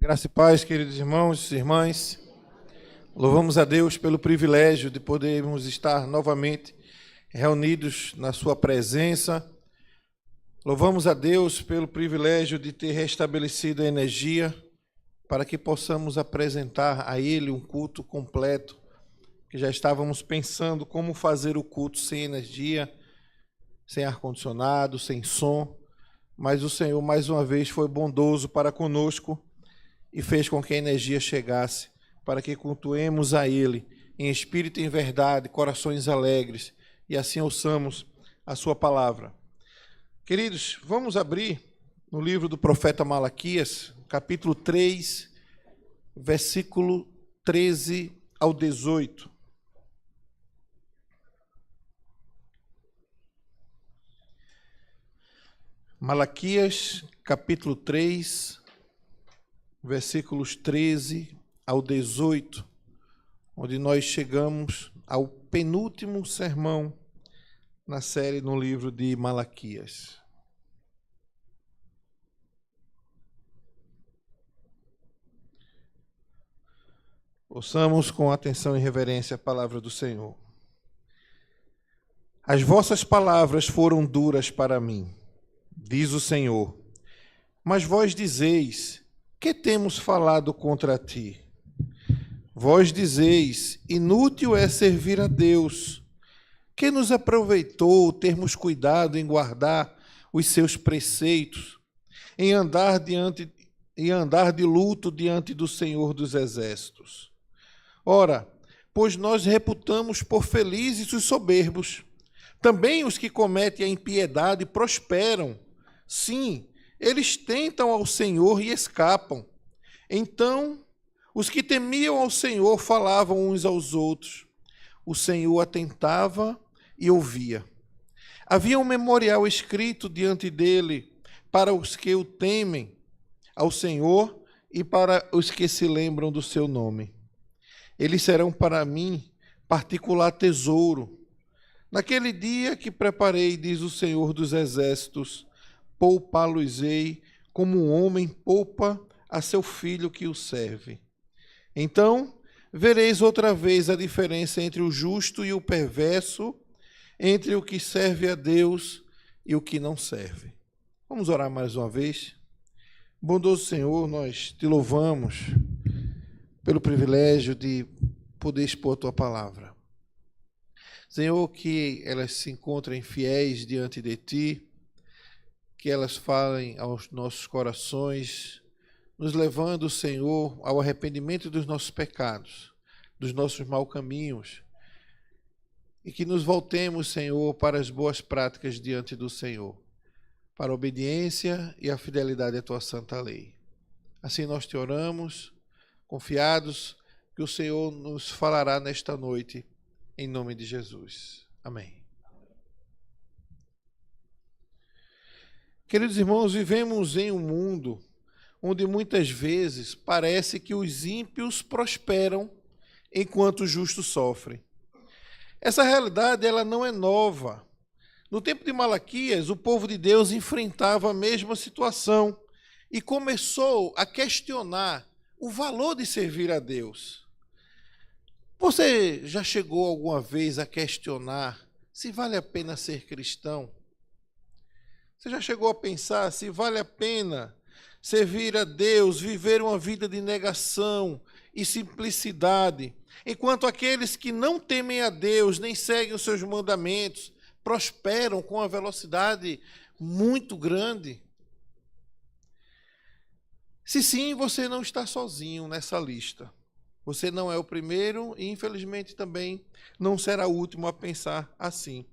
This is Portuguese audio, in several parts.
Graça e paz, queridos irmãos e irmãs. Louvamos a Deus pelo privilégio de podermos estar novamente reunidos na sua presença. Louvamos a Deus pelo privilégio de ter restabelecido a energia para que possamos apresentar a Ele um culto completo, que já estávamos pensando como fazer o culto sem energia, sem ar-condicionado, sem som, mas o Senhor mais uma vez foi bondoso para conosco e fez com que a energia chegasse, para que cultuemos a Ele em espírito e em verdade, corações alegres, e assim ouçamos a sua palavra. Queridos, vamos abrir no livro do profeta Malaquias, capítulo 3, versículo 13 ao 18. Malaquias, capítulo 3, versículos 13 ao 18, onde nós chegamos ao penúltimo sermão na série no livro de Malaquias. Ouçamos com atenção e reverência a palavra do Senhor. As vossas palavras foram duras para mim, diz o Senhor, mas vós dizeis: que temos falado contra ti? Vós dizeis: inútil é servir a Deus. Que nos aproveitou termos cuidado em guardar os seus preceitos, em andar de luto diante do Senhor dos Exércitos? Ora, pois nós reputamos por felizes os soberbos. Também os que cometem a impiedade prosperam. Sim, eles tentam ao Senhor e escapam. Então, os que temiam ao Senhor falavam uns aos outros. O Senhor atentava e ouvia. Havia um memorial escrito diante dele para os que o temem ao Senhor e para os que se lembram do seu nome. Eles serão para mim particular tesouro. Naquele dia que preparei, diz o Senhor dos Exércitos, poupá-los-ei como um homem poupa a seu filho que o serve. Então vereis outra vez a diferença entre o justo e o perverso, entre o que serve a Deus e o que não serve. Vamos orar mais uma vez? Bondoso Senhor, nós te louvamos pelo privilégio de poder expor a tua palavra. Senhor, que elas se encontrem fiéis diante de ti, que elas falem aos nossos corações, nos levando, Senhor, ao arrependimento dos nossos pecados, dos nossos maus caminhos, e que nos voltemos, Senhor, para as boas práticas diante do Senhor, para a obediência e a fidelidade à tua santa lei. Assim nós te oramos, confiados que o Senhor nos falará nesta noite, em nome de Jesus. Amém. Queridos irmãos, vivemos em um mundo onde muitas vezes parece que os ímpios prosperam enquanto os justos sofrem. Essa realidade ela não é nova. No tempo de Malaquias, o povo de Deus enfrentava a mesma situação e começou a questionar o valor de servir a Deus. Você já chegou alguma vez a questionar se vale a pena ser cristão? Você já chegou a pensar se vale a pena servir a Deus, viver uma vida de negação e simplicidade, enquanto aqueles que não temem a Deus, nem seguem os seus mandamentos, prosperam com uma velocidade muito grande? Se sim, você não está sozinho nessa lista. Você não é o primeiro e, infelizmente, também não será o último a pensar assim.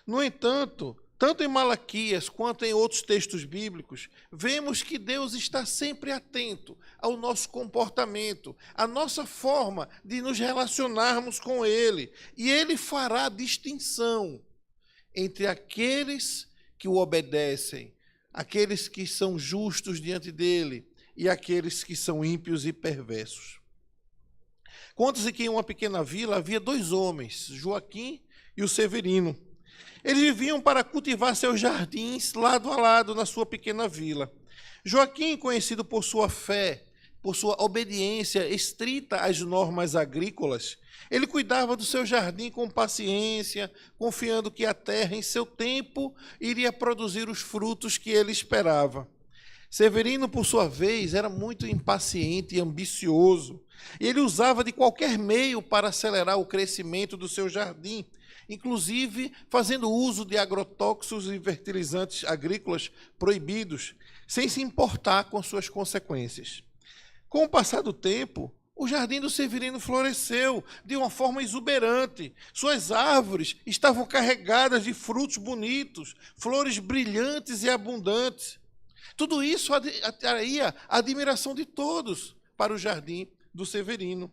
No entanto, tanto em Malaquias quanto em outros textos bíblicos, vemos que Deus está sempre atento ao nosso comportamento, à nossa forma de nos relacionarmos com Ele. E Ele fará distinção entre aqueles que o obedecem, aqueles que são justos diante dEle e aqueles que são ímpios e perversos. Conta-se que em uma pequena vila havia dois homens, Joaquim e o Severino. Eles viviam para cultivar seus jardins lado a lado na sua pequena vila. Joaquim, conhecido por sua fé, por sua obediência estrita às normas agrícolas, ele cuidava do seu jardim com paciência, confiando que a terra, em seu tempo, iria produzir os frutos que ele esperava. Severino, por sua vez, era muito impaciente e ambicioso. Ele usava de qualquer meio para acelerar o crescimento do seu jardim, inclusive fazendo uso de agrotóxicos e fertilizantes agrícolas proibidos, sem se importar com suas consequências. Com o passar do tempo, o jardim do Severino floresceu de uma forma exuberante. Suas árvores estavam carregadas de frutos bonitos, flores brilhantes e abundantes. Tudo isso atraía a admiração de todos para o jardim do Severino.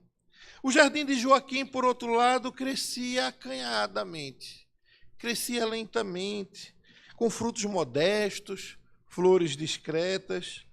O jardim de Joaquim, por outro lado, crescia acanhadamente, crescia lentamente, com frutos modestos, flores discretas.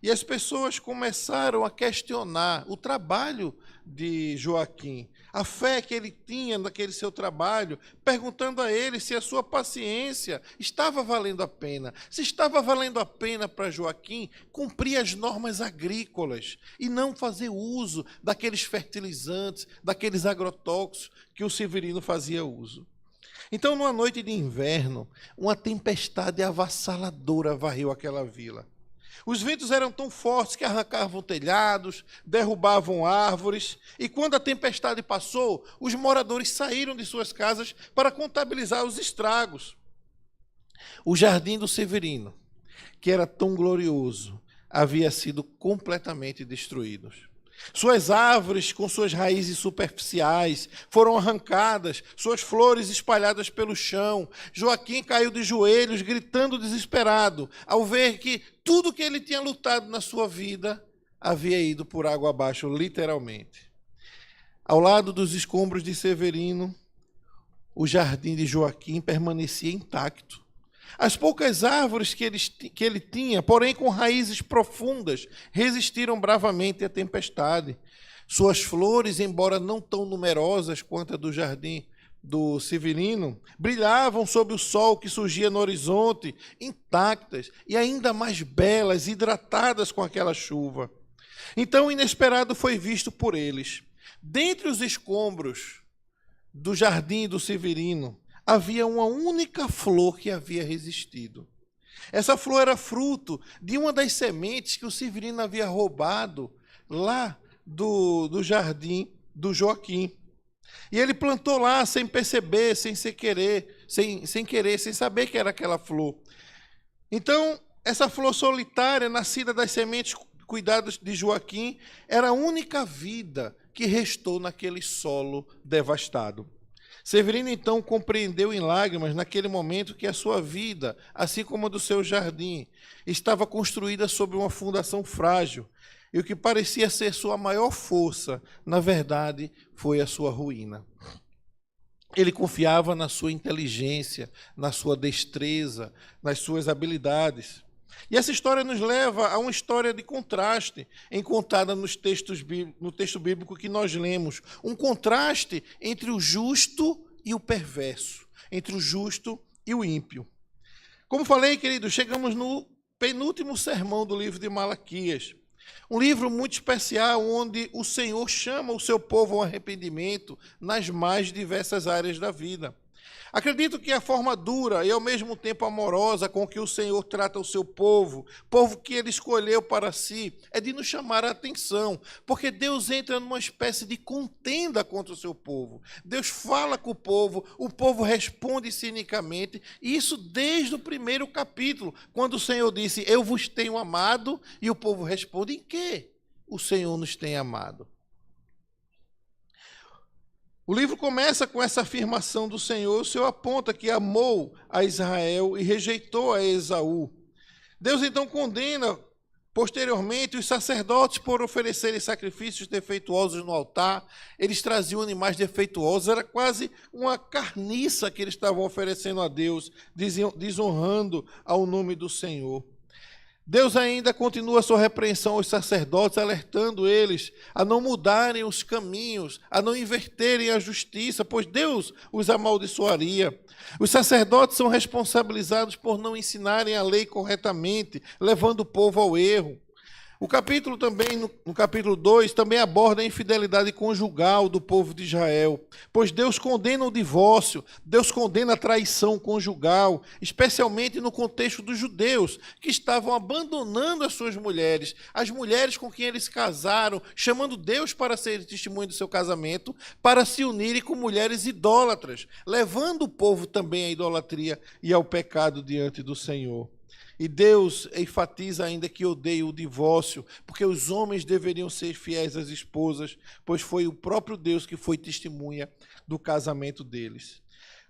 E as pessoas começaram a questionar o trabalho de Joaquim, a fé que ele tinha naquele seu trabalho, perguntando a ele se a sua paciência estava valendo a pena. Se estava valendo a pena para Joaquim cumprir as normas agrícolas e não fazer uso daqueles fertilizantes, daqueles agrotóxicos que o Severino fazia uso. Então, numa noite de inverno, uma tempestade avassaladora varreu aquela vila. Os ventos eram tão fortes que arrancavam telhados, derrubavam árvores, e quando a tempestade passou, os moradores saíram de suas casas para contabilizar os estragos. O jardim do Severino, que era tão glorioso, havia sido completamente destruído. Suas árvores, com suas raízes superficiais, foram arrancadas, suas flores espalhadas pelo chão. Joaquim caiu de joelhos, gritando desesperado, ao ver que tudo que ele tinha lutado na sua vida havia ido por água abaixo, literalmente. Ao lado dos escombros de Severino, o jardim de Joaquim permanecia intacto. As poucas árvores que ele tinha, porém com raízes profundas, resistiram bravamente à tempestade. Suas flores, embora não tão numerosas quanto a do jardim do Severino, brilhavam sob o sol que surgia no horizonte, intactas e ainda mais belas, hidratadas com aquela chuva. Então o inesperado foi visto por eles. Dentre os escombros do jardim do Severino, havia uma única flor que havia resistido. Essa flor era fruto de uma das sementes que o Severino havia roubado lá do jardim do Joaquim. E ele plantou lá sem perceber, sem saber que era aquela flor. Então, essa flor solitária, nascida das sementes cuidadas de Joaquim, era a única vida que restou naquele solo devastado. Severino, então, compreendeu em lágrimas, naquele momento, que a sua vida, assim como a do seu jardim, estava construída sobre uma fundação frágil, e o que parecia ser sua maior força, na verdade, foi a sua ruína. Ele confiava na sua inteligência, na sua destreza, nas suas habilidades. E essa história nos leva a uma história de contraste, encontrada no texto bíblico que nós lemos. Um contraste entre o justo e o perverso, entre o justo e o ímpio. Como falei, queridos, chegamos no penúltimo sermão do livro de Malaquias. Um livro muito especial, onde o Senhor chama o seu povo ao arrependimento nas mais diversas áreas da vida. Acredito que a forma dura e ao mesmo tempo amorosa com que o Senhor trata o seu povo que ele escolheu para si, é de nos chamar a atenção, porque Deus entra numa espécie de contenda contra o seu povo. Deus fala com o povo responde cinicamente, e isso desde o primeiro capítulo, quando o Senhor disse: eu vos tenho amado, e o povo responde: em que o Senhor nos tem amado? O livro começa com essa afirmação do Senhor. O Senhor aponta que amou a Israel e rejeitou a Esaú. Deus então condena posteriormente os sacerdotes por oferecerem sacrifícios defeituosos no altar. Eles traziam animais defeituosos, era quase uma carniça que eles estavam oferecendo a Deus, desonrando ao nome do Senhor. Deus ainda continua a sua repreensão aos sacerdotes, alertando eles a não mudarem os caminhos, a não inverterem a justiça, pois Deus os amaldiçoaria. Os sacerdotes são responsabilizados por não ensinarem a lei corretamente, levando o povo ao erro. O capítulo também, no capítulo 2, também aborda a infidelidade conjugal do povo de Israel, pois Deus condena o divórcio, Deus condena a traição conjugal, especialmente no contexto dos judeus, que estavam abandonando as suas mulheres, as mulheres com quem eles casaram, chamando Deus para ser testemunho do seu casamento, para se unirem com mulheres idólatras, levando o povo também à idolatria e ao pecado diante do Senhor. E Deus enfatiza ainda que odeia o divórcio, porque os homens deveriam ser fiéis às esposas, pois foi o próprio Deus que foi testemunha do casamento deles.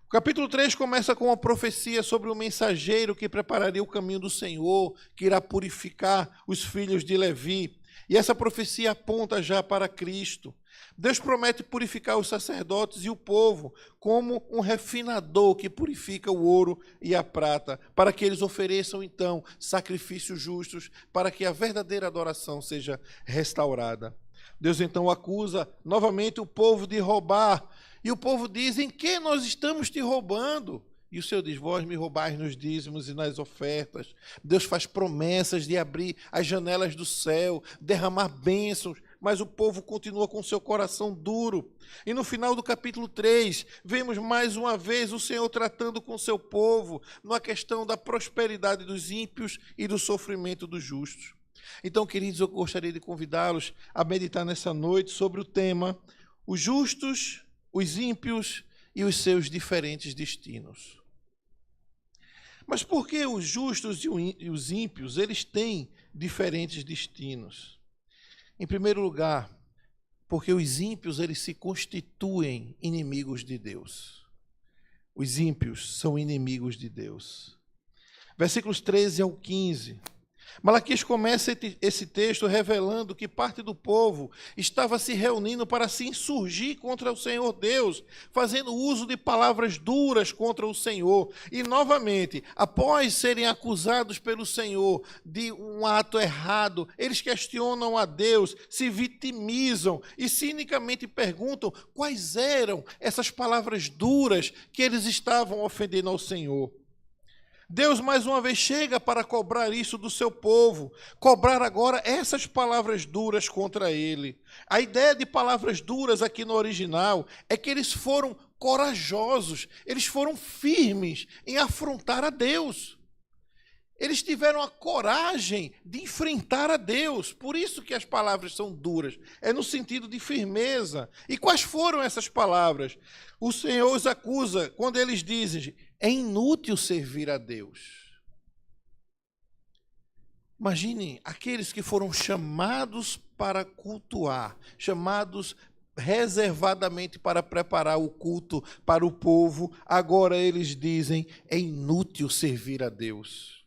O capítulo 3 começa com uma profecia sobre o mensageiro que prepararia o caminho do Senhor, que irá purificar os filhos de Levi. E essa profecia aponta já para Cristo. Deus promete purificar os sacerdotes e o povo como um refinador que purifica o ouro e a prata, para que eles ofereçam, então, sacrifícios justos, para que a verdadeira adoração seja restaurada. Deus, então, acusa novamente o povo de roubar. E o povo diz: em que nós estamos te roubando? E o Senhor diz: vós me roubais nos dízimos e nas ofertas. Deus faz promessas de abrir as janelas do céu, derramar bênçãos, mas o povo continua com seu coração duro. E no final do capítulo 3, vemos mais uma vez o Senhor tratando com seu povo, numa questão da prosperidade dos ímpios e do sofrimento dos justos. Então, queridos, eu gostaria de convidá-los a meditar nessa noite sobre o tema: os justos, os ímpios e os seus diferentes destinos. Mas por que os justos e os ímpios, eles têm diferentes destinos? Em primeiro lugar, porque os ímpios, eles se constituem inimigos de Deus. Os ímpios são inimigos de Deus. Versículos 13 ao 15. Malaquias começa esse texto revelando que parte do povo estava se reunindo para se insurgir contra o Senhor Deus, fazendo uso de palavras duras contra o Senhor. E, novamente, após serem acusados pelo Senhor de um ato errado, eles questionam a Deus, se vitimizam e cinicamente perguntam quais eram essas palavras duras que eles estavam ofendendo ao Senhor. Deus mais uma vez chega para cobrar isso do seu povo, cobrar agora essas palavras duras contra ele. A ideia de palavras duras aqui no original é que eles foram corajosos, eles foram firmes em afrontar a Deus. Eles tiveram a coragem de enfrentar a Deus, por isso que as palavras são duras, é no sentido de firmeza. E quais foram essas palavras? O Senhor os acusa quando eles dizem: é inútil servir a Deus. Imaginem aqueles que foram chamados para cultuar, chamados reservadamente para preparar o culto para o povo, agora eles dizem: é inútil servir a Deus.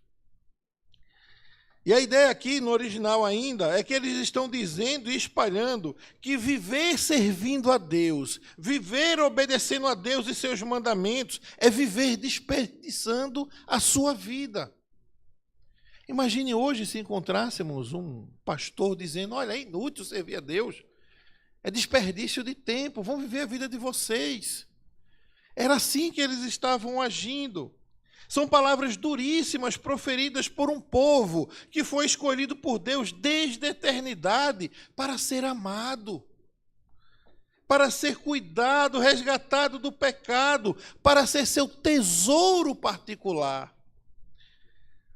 E a ideia aqui, no original ainda, é que eles estão dizendo e espalhando que viver servindo a Deus, viver obedecendo a Deus e seus mandamentos, é viver desperdiçando a sua vida. Imagine hoje se encontrássemos um pastor dizendo: olha, é inútil servir a Deus, é desperdício de tempo, vão viver a vida de vocês. Era assim que eles estavam agindo. São palavras duríssimas proferidas por um povo que foi escolhido por Deus desde a eternidade para ser amado, para ser cuidado, resgatado do pecado, para ser seu tesouro particular.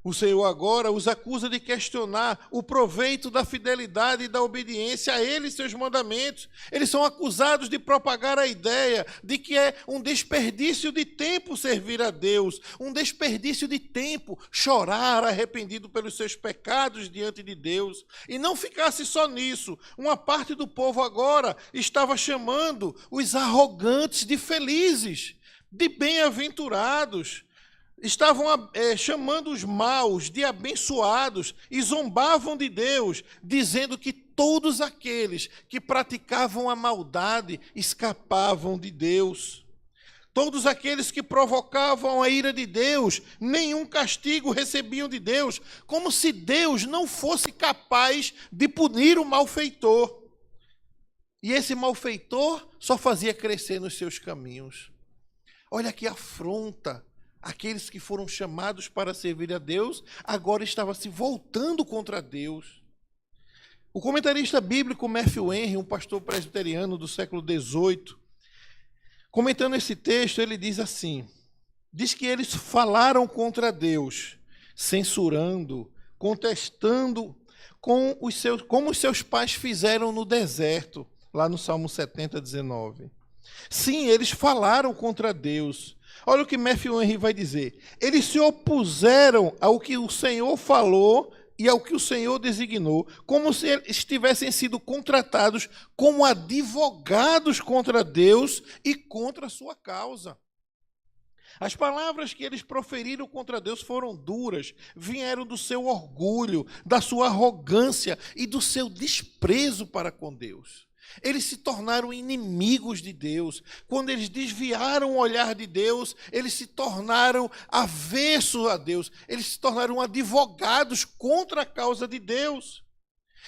O Senhor agora os acusa de questionar o proveito da fidelidade e da obediência a Ele e seus mandamentos. Eles são acusados de propagar a ideia de que é um desperdício de tempo servir a Deus, um desperdício de tempo chorar arrependido pelos seus pecados diante de Deus. E não ficasse só nisso, uma parte do povo agora estava chamando os arrogantes de felizes, de bem-aventurados. Estavam chamando os maus de abençoados e zombavam de Deus, dizendo que todos aqueles que praticavam a maldade escapavam de Deus. Todos aqueles que provocavam a ira de Deus, nenhum castigo recebiam de Deus, como se Deus não fosse capaz de punir o malfeitor. E esse malfeitor só fazia crescer nos seus caminhos. Olha que afronta. Aqueles que foram chamados para servir a Deus, agora estavam se voltando contra Deus. O comentarista bíblico Matthew Henry, um pastor presbiteriano do século XVIII, comentando esse texto, ele diz assim, diz que eles falaram contra Deus, censurando, contestando como os seus pais fizeram no deserto, lá no Salmo 70, 19. Sim, eles falaram contra Deus. Olha o que Matthew Henry vai dizer. Eles se opuseram ao que o Senhor falou e ao que o Senhor designou, como se eles tivessem sido contratados como advogados contra Deus e contra a sua causa. As palavras que eles proferiram contra Deus foram duras, vieram do seu orgulho, da sua arrogância e do seu desprezo para com Deus. Eles se tornaram inimigos de Deus. Quando eles desviaram o olhar de Deus, eles se tornaram avessos a Deus. Eles se tornaram advogados contra a causa de Deus.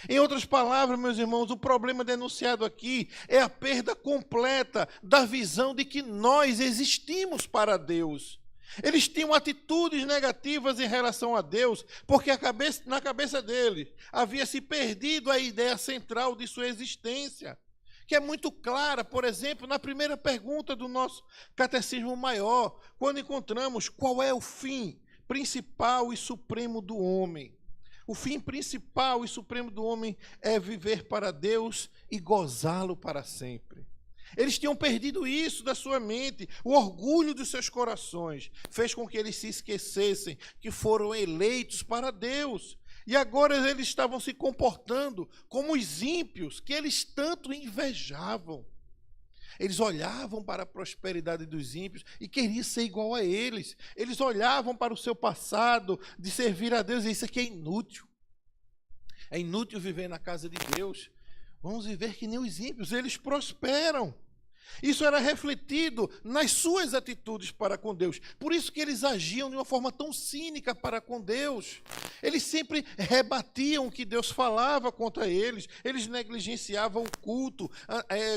Em outras palavras, meus irmãos, o problema denunciado aqui é a perda completa da visão de que nós existimos para Deus. Eles tinham atitudes negativas em relação a Deus, porque na cabeça deles havia se perdido a ideia central de sua existência, que é muito clara, por exemplo, na primeira pergunta do nosso Catecismo Maior, quando encontramos qual é o fim principal e supremo do homem. O fim principal e supremo do homem é viver para Deus e gozá-lo para sempre. Eles tinham perdido isso da sua mente, o orgulho dos seus corações fez com que eles se esquecessem que foram eleitos para Deus. E agora eles estavam se comportando como os ímpios que eles tanto invejavam. Eles olhavam para a prosperidade dos ímpios e queriam ser igual a eles. Eles olhavam para o seu passado de servir a Deus e isso aqui é inútil. É inútil viver na casa de Deus. Vamos viver que nem os ímpios, eles prosperam. Isso era refletido nas suas atitudes para com Deus. Por isso que eles agiam de uma forma tão cínica para com Deus. Eles sempre rebatiam o que Deus falava contra eles. Eles negligenciavam o culto,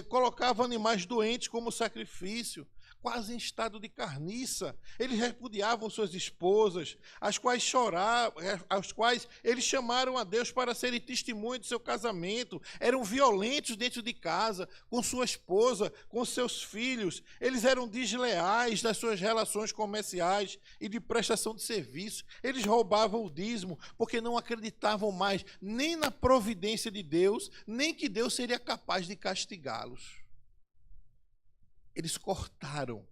colocavam animais doentes como sacrifício, quase em estado de carniça. Eles repudiavam suas esposas, as quais choravam, as quais eles chamaram a Deus para serem testemunho de seu casamento. Eram violentos dentro de casa, com sua esposa, com seus filhos. Eles eram desleais nas suas relações comerciais e de prestação de serviço. Eles roubavam o dízimo, porque não acreditavam mais nem na providência de Deus, nem que Deus seria capaz de castigá-los. Eles cortaram,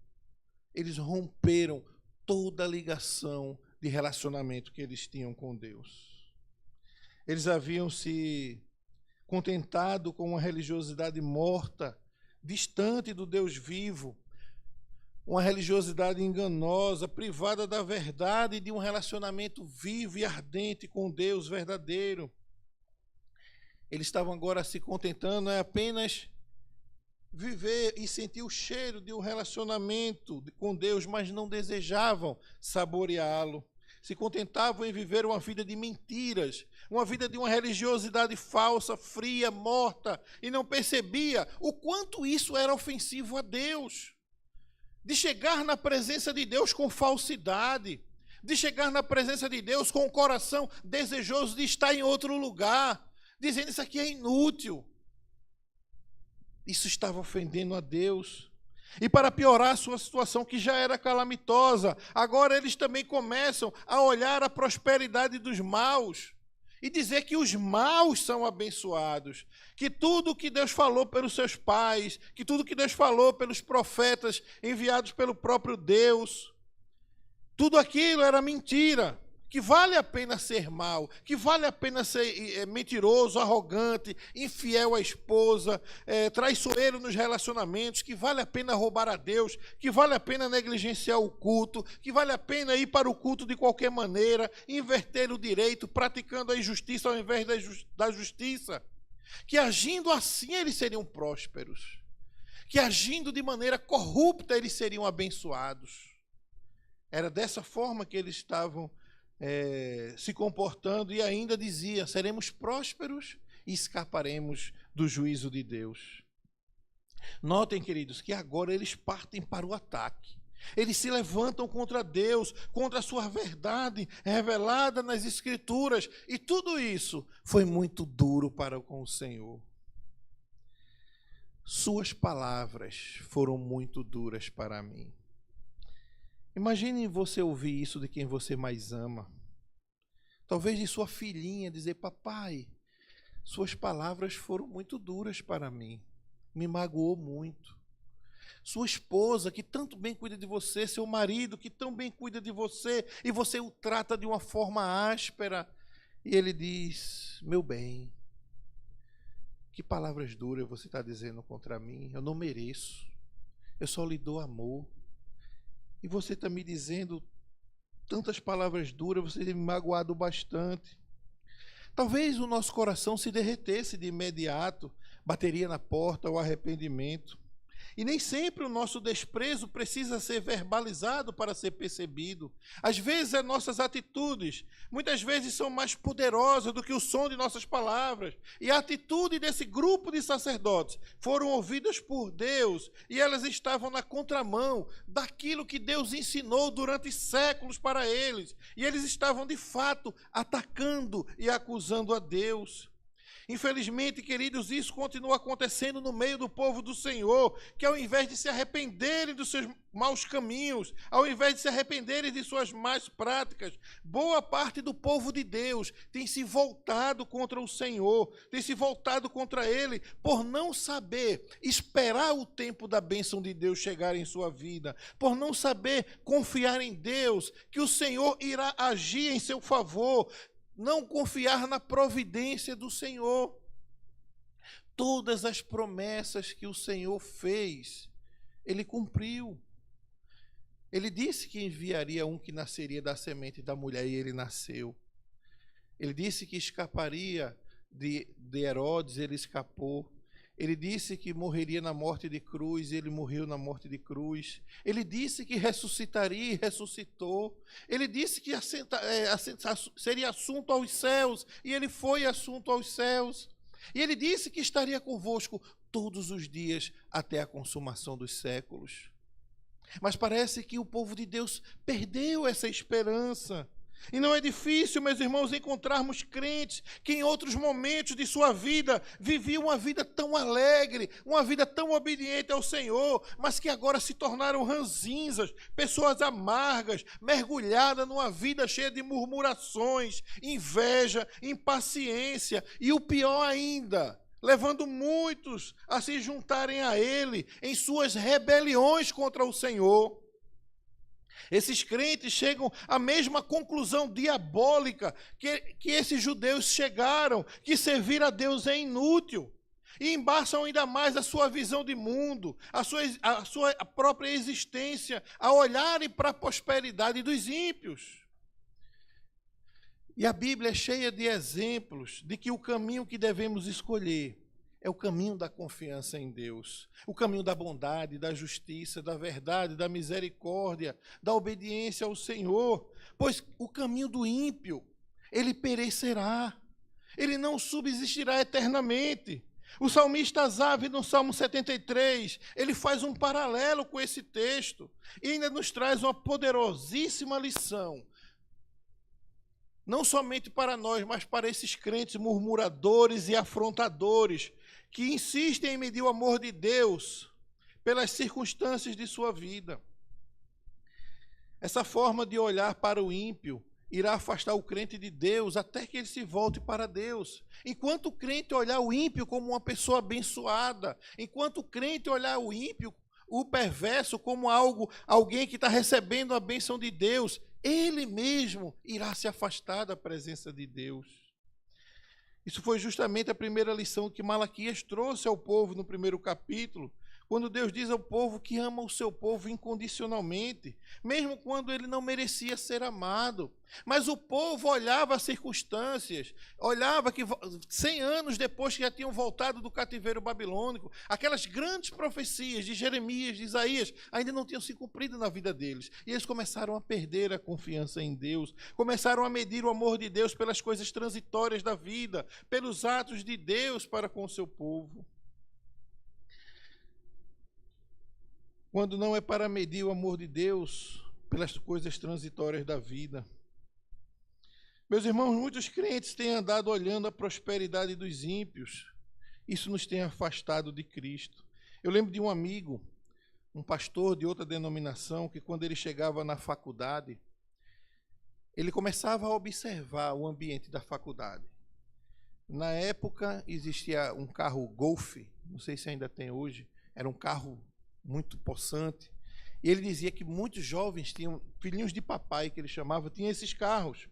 eles romperam toda a ligação de relacionamento que eles tinham com Deus. Eles haviam se contentado com uma religiosidade morta, distante do Deus vivo, uma religiosidade enganosa, privada da verdade e de um relacionamento vivo e ardente com Deus verdadeiro. Eles estavam agora se contentando apenas viver e sentir o cheiro de um relacionamento com Deus, mas não desejavam saboreá-lo. Se contentavam em viver uma vida de mentiras, uma vida de uma religiosidade falsa, fria, morta, e não percebia o quanto isso era ofensivo a Deus. De chegar na presença de Deus com falsidade, de chegar na presença de Deus com o coração desejoso de estar em outro lugar, dizendo isso aqui é inútil. Isso estava ofendendo a Deus. E para piorar a sua situação, que já era calamitosa, agora eles também começam a olhar a prosperidade dos maus e dizer que os maus são abençoados, que tudo que Deus falou pelos seus pais, que tudo que Deus falou pelos profetas enviados pelo próprio Deus, tudo aquilo era mentira. Que vale a pena ser mau, que vale a pena ser mentiroso, arrogante, infiel à esposa, traiçoeiro nos relacionamentos, que vale a pena roubar a Deus, que vale a pena negligenciar o culto, que vale a pena ir para o culto de qualquer maneira, inverter o direito, praticando a injustiça ao invés da justiça. Que agindo assim eles seriam prósperos, que agindo de maneira corrupta eles seriam abençoados. Era dessa forma que eles estavam se comportando e ainda dizia, seremos prósperos e escaparemos do juízo de Deus. Notem, queridos, que agora eles partem para o ataque. Eles se levantam contra Deus, contra a sua verdade revelada nas Escrituras. E tudo isso foi muito duro para com o Senhor. Suas palavras foram muito duras para mim. Imagine você ouvir isso de quem você mais ama. Talvez de sua filhinha dizer: papai, suas palavras foram muito duras para mim. Me magoou muito. Sua esposa, que tanto bem cuida de você, seu marido, que tão bem cuida de você, e você o trata de uma forma áspera. E ele diz: meu bem, que palavras duras você está dizendo contra mim? Eu não mereço. Eu só lhe dou amor. E você está me dizendo tantas palavras duras, você tem me magoado bastante. Talvez o nosso coração se derretesse de imediato, bateria na porta o arrependimento. E nem sempre o nosso desprezo precisa ser verbalizado para ser percebido. Às vezes as nossas atitudes, muitas vezes são mais poderosas do que o som de nossas palavras. E a atitude desse grupo de sacerdotes foram ouvidas por Deus e elas estavam na contramão daquilo que Deus ensinou durante séculos para eles. E eles estavam de fato atacando e acusando a Deus. Infelizmente, queridos, isso continua acontecendo no meio do povo do Senhor, que ao invés de se arrependerem dos seus maus caminhos, ao invés de se arrependerem de suas más práticas, boa parte do povo de Deus tem se voltado contra o Senhor, tem se voltado contra Ele, por não saber esperar o tempo da bênção de Deus chegar em sua vida, por não saber confiar em Deus, que o Senhor irá agir em seu favor, não confiar na providência do Senhor. Todas as promessas que o Senhor fez, Ele cumpriu. Ele disse que enviaria um que nasceria da semente da mulher, e ele nasceu. Ele disse que escaparia de Herodes, ele escapou. Ele disse que morreria na morte de cruz, e ele morreu na morte de cruz. Ele disse que ressuscitaria e ressuscitou. Ele disse que seria assunto aos céus, e ele foi assunto aos céus. E ele disse que estaria convosco todos os dias até a consumação dos séculos. Mas parece que o povo de Deus perdeu essa esperança. E não é difícil, meus irmãos, encontrarmos crentes que em outros momentos de sua vida viviam uma vida tão alegre, uma vida tão obediente ao Senhor, mas que agora se tornaram ranzinzas, pessoas amargas, mergulhadas numa vida cheia de murmurações, inveja, impaciência e o pior ainda, levando muitos a se juntarem a ele em suas rebeliões contra o Senhor. Esses crentes chegam à mesma conclusão diabólica que esses judeus chegaram, que servir a Deus é inútil. E embaçam ainda mais a sua visão de mundo, a sua própria existência, a olharem para a prosperidade dos ímpios. E a Bíblia é cheia de exemplos de que o caminho que devemos escolher é o caminho da confiança em Deus, o caminho da bondade, da justiça, da verdade, da misericórdia, da obediência ao Senhor, pois o caminho do ímpio, ele perecerá, ele não subsistirá eternamente. O salmista Asaf, no Salmo 73, ele faz um paralelo com esse texto e ainda nos traz uma poderosíssima lição, não somente para nós, mas para esses crentes murmuradores e afrontadores, que insistem em medir o amor de Deus pelas circunstâncias de sua vida. Essa forma de olhar para o ímpio irá afastar o crente de Deus até que ele se volte para Deus. Enquanto o crente olhar o ímpio como uma pessoa abençoada, enquanto o crente olhar o ímpio, o perverso, como alguém que está recebendo a bênção de Deus, ele mesmo irá se afastar da presença de Deus. Isso foi justamente a primeira lição que Malaquias trouxe ao povo no primeiro capítulo, quando Deus diz ao povo que ama o seu povo incondicionalmente, mesmo quando ele não merecia ser amado. Mas o povo olhava as circunstâncias, olhava que 100 anos depois que já tinham voltado do cativeiro babilônico, aquelas grandes profecias de Jeremias, de Isaías, ainda não tinham se cumprido na vida deles. E eles começaram a perder a confiança em Deus, começaram a medir o amor de Deus pelas coisas transitórias da vida, pelos atos de Deus para com o seu povo. quando não é para medir o amor de Deus pelas coisas transitórias da vida. Meus irmãos, muitos crentes têm andado olhando a prosperidade dos ímpios. Isso nos tem afastado de Cristo. Eu lembro de um amigo, um pastor de outra denominação, que quando ele chegava na faculdade, ele começava a observar o ambiente da faculdade. Na época existia um carro Golf, não sei se ainda tem hoje, era um carro muito possante. E ele dizia que muitos jovens tinham, filhinhos de papai, que ele chamava, tinham esses carros.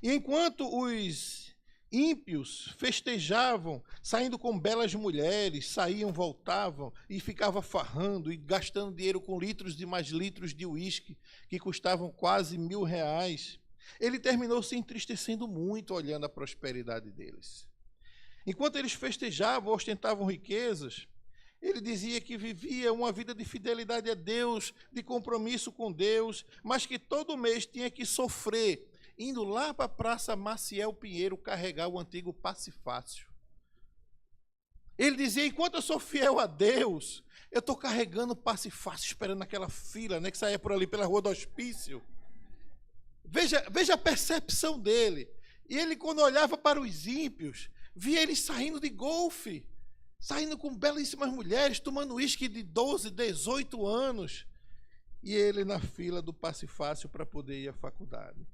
E enquanto os ímpios festejavam, saindo com belas mulheres, saíam, voltavam e ficavam farrando e gastando dinheiro com litros e mais litros de uísque, que custavam quase R$1.000, ele terminou se entristecendo muito olhando a prosperidade deles. Enquanto eles festejavam, ostentavam riquezas, ele dizia que vivia uma vida de fidelidade a Deus, de compromisso com Deus, mas que todo mês tinha que sofrer, indo lá para a Praça Maciel Pinheiro carregar o antigo passe fácil. Ele dizia, enquanto eu sou fiel a Deus, eu estou carregando passe fácil, esperando aquela fila, né, que saía por ali pela Rua do Hospício. Veja a percepção dele. E ele, quando olhava para os ímpios, via eles saindo de golfe, saindo com belíssimas mulheres, tomando uísque de 12, 18 anos, e ele na fila do passe fácil para poder ir à faculdade.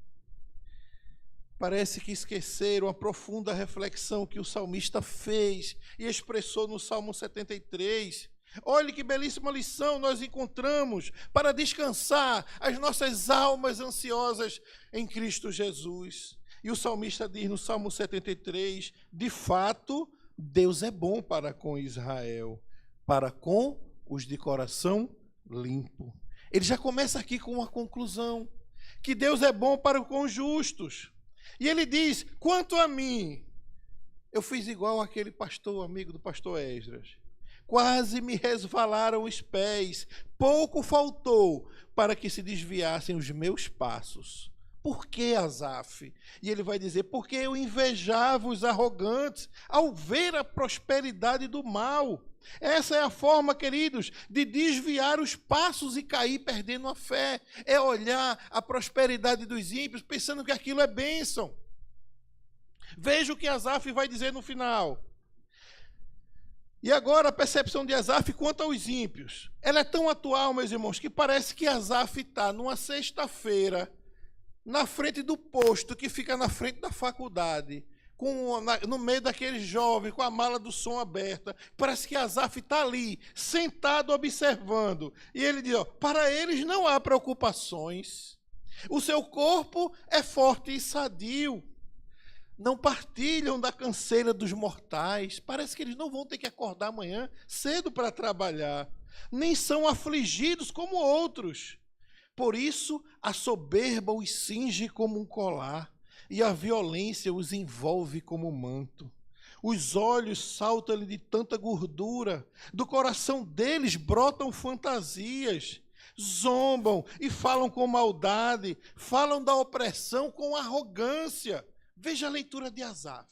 Parece que esqueceram a profunda reflexão que o salmista fez e expressou no Salmo 73. Olhe que belíssima lição nós encontramos para descansar as nossas almas ansiosas em Cristo Jesus. E o salmista diz no Salmo 73, de fato, Deus é bom para com Israel, para com os de coração limpo. Ele já começa aqui com uma conclusão, que Deus é bom para com os justos. E ele diz, quanto a mim, eu fiz igual aquele pastor, amigo do pastor Esdras. Quase me resvalaram os pés, pouco faltou para que se desviassem os meus passos. Por que, Asaf? E ele vai dizer, porque eu invejava os arrogantes ao ver a prosperidade do mal. Essa é a forma, queridos, de desviar os passos e cair perdendo a fé. É olhar a prosperidade dos ímpios pensando que aquilo é bênção. Veja o que Asaf vai dizer no final. E agora a percepção de Asaf quanto aos ímpios. Ela é tão atual, meus irmãos, que parece que Asaf está numa sexta-feira, na frente do posto que fica na frente da faculdade, no meio daqueles jovens, com a mala do som aberta. Parece que Asaf está ali, sentado, observando. E ele diz, para eles não há preocupações. O seu corpo é forte e sadio. Não partilham da canseira dos mortais. Parece que eles não vão ter que acordar amanhã cedo para trabalhar. Nem são afligidos como outros. Por isso, a soberba os cinge como um colar, e a violência os envolve como um manto. Os olhos saltam-lhe de tanta gordura, do coração deles brotam fantasias, zombam e falam com maldade, falam da opressão com arrogância. Veja a leitura de Asaf.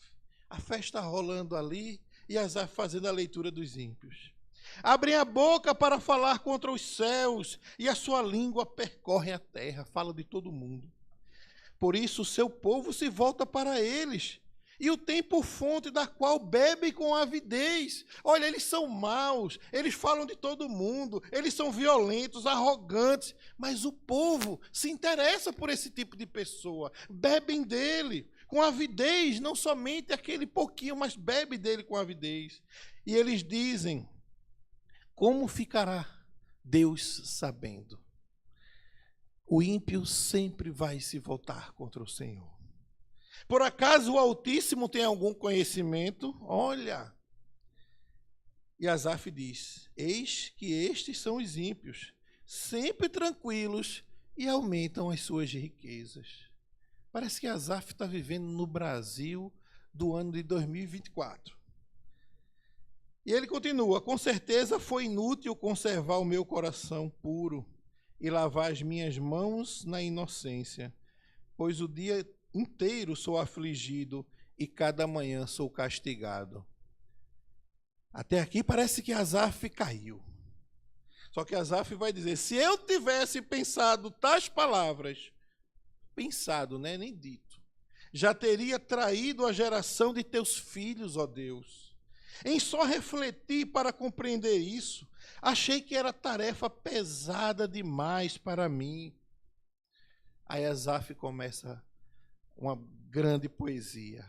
A festa rolando ali e Asaf fazendo a leitura dos ímpios. Abrem a boca para falar contra os céus e a sua língua percorre a terra, fala de todo mundo. Por isso o seu povo se volta para eles e o tem por fonte da qual bebem com avidez. Olha, eles são maus, eles falam de todo mundo, eles são violentos, arrogantes, mas o povo se interessa por esse tipo de pessoa, bebem dele com avidez, não somente aquele pouquinho, mas bebe dele com avidez. E eles dizem, como ficará Deus sabendo? O ímpio sempre vai se voltar contra o Senhor. Por acaso o Altíssimo tem algum conhecimento? Olha. E Asaf diz, eis que estes são os ímpios, sempre tranquilos e aumentam as suas riquezas. Parece que Asaf está vivendo no Brasil do ano de 2024. E ele continua, com certeza foi inútil conservar o meu coração puro e lavar as minhas mãos na inocência, pois o dia inteiro sou afligido e cada manhã sou castigado. Até aqui parece que Asaf caiu. Só que Asaf vai dizer, se eu tivesse pensado tais palavras, pensado, né, nem dito, já teria traído a geração de teus filhos, ó Deus. Em só refletir para compreender isso, achei que era tarefa pesada demais para mim. Aí Asaf começa uma grande poesia.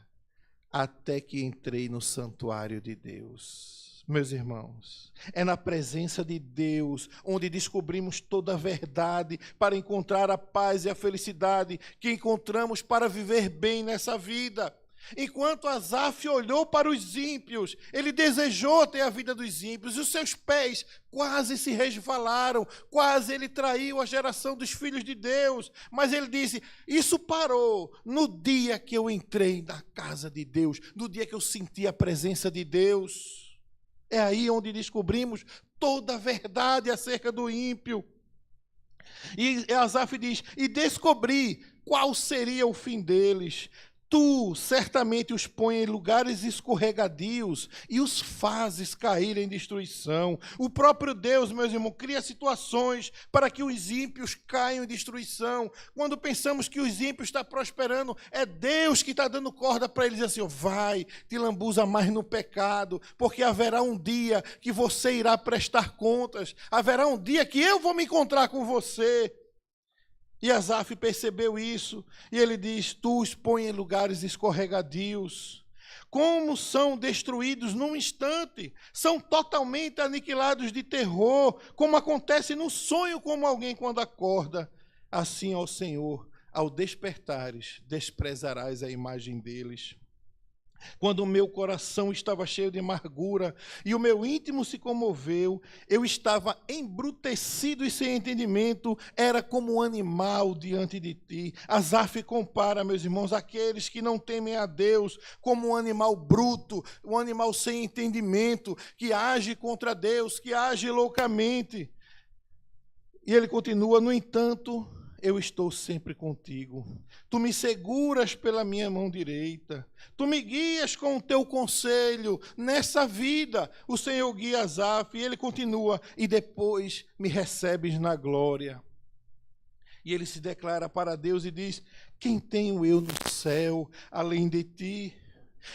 Até que entrei no santuário de Deus. Meus irmãos, é na presença de Deus onde descobrimos toda a verdade para encontrar a paz e a felicidade que encontramos para viver bem nessa vida. Enquanto Asaf olhou para os ímpios, ele desejou ter a vida dos ímpios, e os seus pés quase se resvalaram, quase ele traiu a geração dos filhos de Deus. Mas ele disse, isso parou no dia que eu entrei na casa de Deus, no dia que eu senti a presença de Deus. É aí onde descobrimos toda a verdade acerca do ímpio. E Asaf diz, e descobri qual seria o fim deles. Tu certamente os pões em lugares escorregadios e os fazes cair em destruição. O próprio Deus, meus irmãos, cria situações para que os ímpios caiam em destruição. Quando pensamos que os ímpios estão prosperando, é Deus que está dando corda para eles assim, vai, te lambuza mais no pecado, porque haverá um dia que você irá prestar contas, haverá um dia que eu vou me encontrar com você. E Asaf percebeu isso, e ele diz, tu os põe em lugares escorregadios, como são destruídos num instante, são totalmente aniquilados de terror, como acontece num sonho como alguém quando acorda. Assim, ó Senhor, ao despertares, desprezarás a imagem deles. Quando o meu coração estava cheio de amargura e o meu íntimo se comoveu, eu estava embrutecido e sem entendimento, era como um animal diante de ti. Asaf compara, meus irmãos, aqueles que não temem a Deus como um animal bruto, um animal sem entendimento, que age contra Deus, que age loucamente. E ele continua, no entanto, eu estou sempre contigo. Tu me seguras pela minha mão direita. Tu me guias com o teu conselho. Nessa vida, o Senhor guia Asaf. E ele continua, e depois me recebes na glória. E ele se declara para Deus e diz, quem tenho eu no céu, além de ti?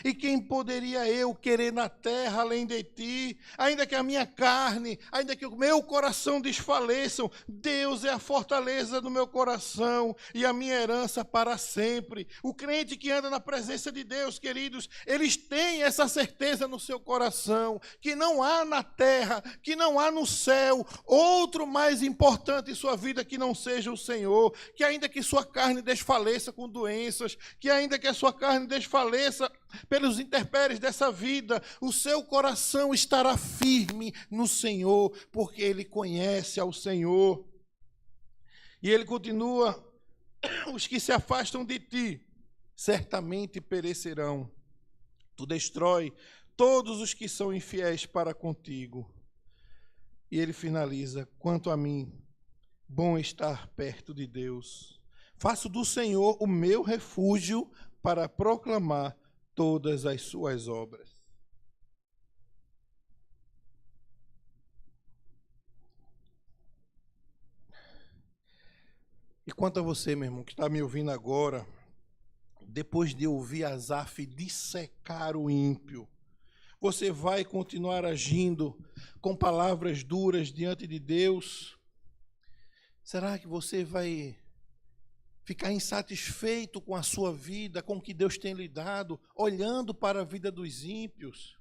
E quem poderia eu querer na terra além de ti? Ainda que a minha carne, ainda que o meu coração desfaleçam, Deus é a fortaleza do meu coração e a minha herança para sempre. O crente que anda na presença de Deus, queridos, eles têm essa certeza no seu coração, que não há na terra, que não há no céu, outro mais importante em sua vida que não seja o Senhor, que ainda que sua carne desfaleça com doenças, que ainda que a sua carne desfaleça pelos intempéries dessa vida, o seu coração estará firme no Senhor, porque ele conhece ao Senhor. E ele continua, os que se afastam de ti, certamente perecerão. Tu destrói todos os que são infiéis para contigo. E ele finaliza, quanto a mim, bom estar perto de Deus. Faço do Senhor o meu refúgio para proclamar todas as suas obras. E quanto a você, meu irmão, que está me ouvindo agora, depois de ouvir Asaf dissecar o ímpio, você vai continuar agindo com palavras duras diante de Deus? Será que você vai ficar insatisfeito com a sua vida, com o que Deus tem lhe dado, olhando para a vida dos ímpios?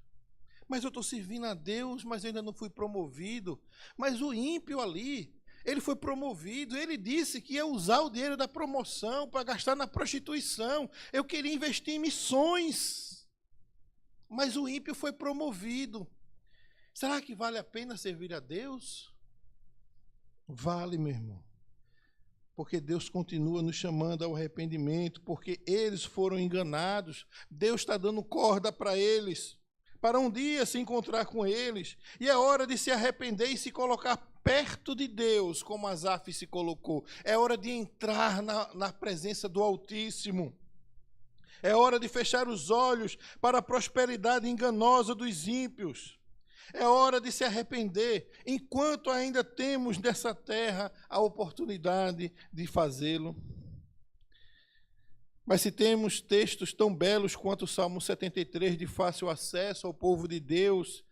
Mas eu estou servindo a Deus, mas eu ainda não fui promovido. Mas o ímpio ali, ele foi promovido, ele disse que ia usar o dinheiro da promoção para gastar na prostituição. Eu queria investir em missões, mas o ímpio foi promovido. Será que vale a pena servir a Deus? Vale, meu irmão. Porque Deus continua nos chamando ao arrependimento, porque eles foram enganados. Deus está dando corda para eles, para um dia se encontrar com eles. E é hora de se arrepender e se colocar perto de Deus, como Asaf se colocou. É hora de entrar na presença do Altíssimo. É hora de fechar os olhos para a prosperidade enganosa dos ímpios. É hora de se arrepender, enquanto ainda temos nessa terra a oportunidade de fazê-lo. Mas se temos textos tão belos quanto o Salmo 73, de fácil acesso ao povo de Deus,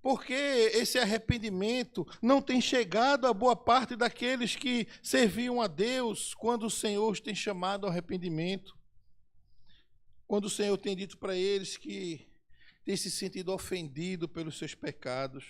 por que esse arrependimento não tem chegado a boa parte daqueles que serviam a Deus quando o Senhor os tem chamado ao arrependimento? Quando o Senhor tem dito para eles que tem se sentido ofendido pelos seus pecados.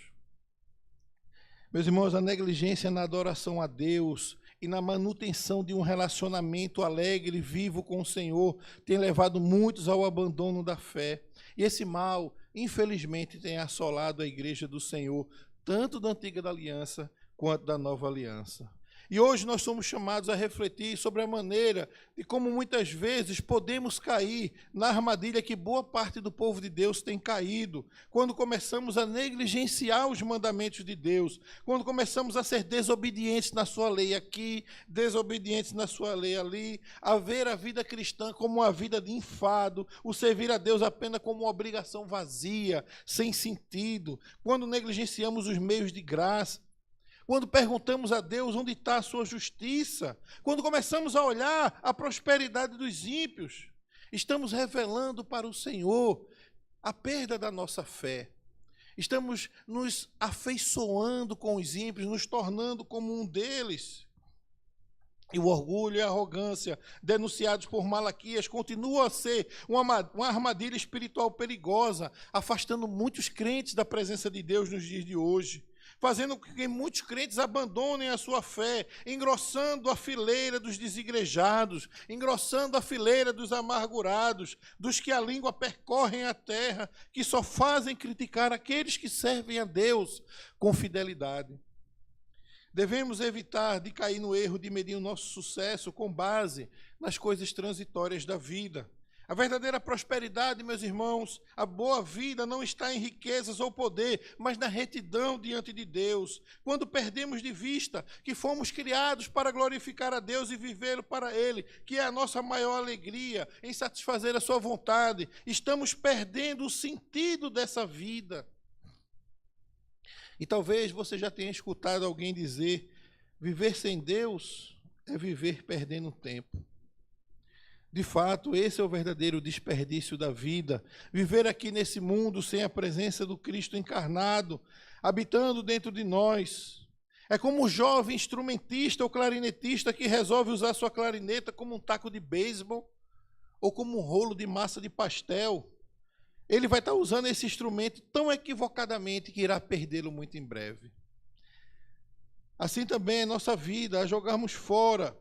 Meus irmãos, a negligência na adoração a Deus e na manutenção de um relacionamento alegre e vivo com o Senhor tem levado muitos ao abandono da fé. E esse mal, infelizmente, tem assolado a igreja do Senhor, tanto da antiga aliança quanto da nova aliança. E hoje nós somos chamados a refletir sobre a maneira de como muitas vezes podemos cair na armadilha que boa parte do povo de Deus tem caído, quando começamos a negligenciar os mandamentos de Deus, quando começamos a ser desobedientes na sua lei aqui, desobedientes na sua lei ali, a ver a vida cristã como uma vida de enfado, o servir a Deus apenas como uma obrigação vazia, sem sentido, quando negligenciamos os meios de graça, quando perguntamos a Deus onde está a sua justiça, quando começamos a olhar a prosperidade dos ímpios, estamos revelando para o Senhor a perda da nossa fé. Estamos nos afeiçoando com os ímpios, nos tornando como um deles. E o orgulho e a arrogância denunciados por Malaquias continuam a ser uma armadilha espiritual perigosa, afastando muitos crentes da presença de Deus nos dias de hoje, fazendo com que muitos crentes abandonem a sua fé, engrossando a fileira dos desigrejados, engrossando a fileira dos amargurados, dos que a língua percorrem a terra, que só fazem criticar aqueles que servem a Deus com fidelidade. Devemos evitar de cair no erro de medir o nosso sucesso com base nas coisas transitórias da vida. A verdadeira prosperidade, meus irmãos, a boa vida não está em riquezas ou poder, mas na retidão diante de Deus. Quando perdemos de vista que fomos criados para glorificar a Deus e viver para Ele, que é a nossa maior alegria em satisfazer a sua vontade, estamos perdendo o sentido dessa vida. E talvez você já tenha escutado alguém dizer: viver sem Deus é viver perdendo tempo. De fato, esse é o verdadeiro desperdício da vida. Viver aqui nesse mundo sem a presença do Cristo encarnado, habitando dentro de nós. É como o jovem instrumentista ou clarinetista que resolve usar sua clarineta como um taco de beisebol ou como um rolo de massa de pastel. Ele vai estar usando esse instrumento tão equivocadamente que irá perdê-lo muito em breve. Assim também é nossa vida, a jogarmos fora.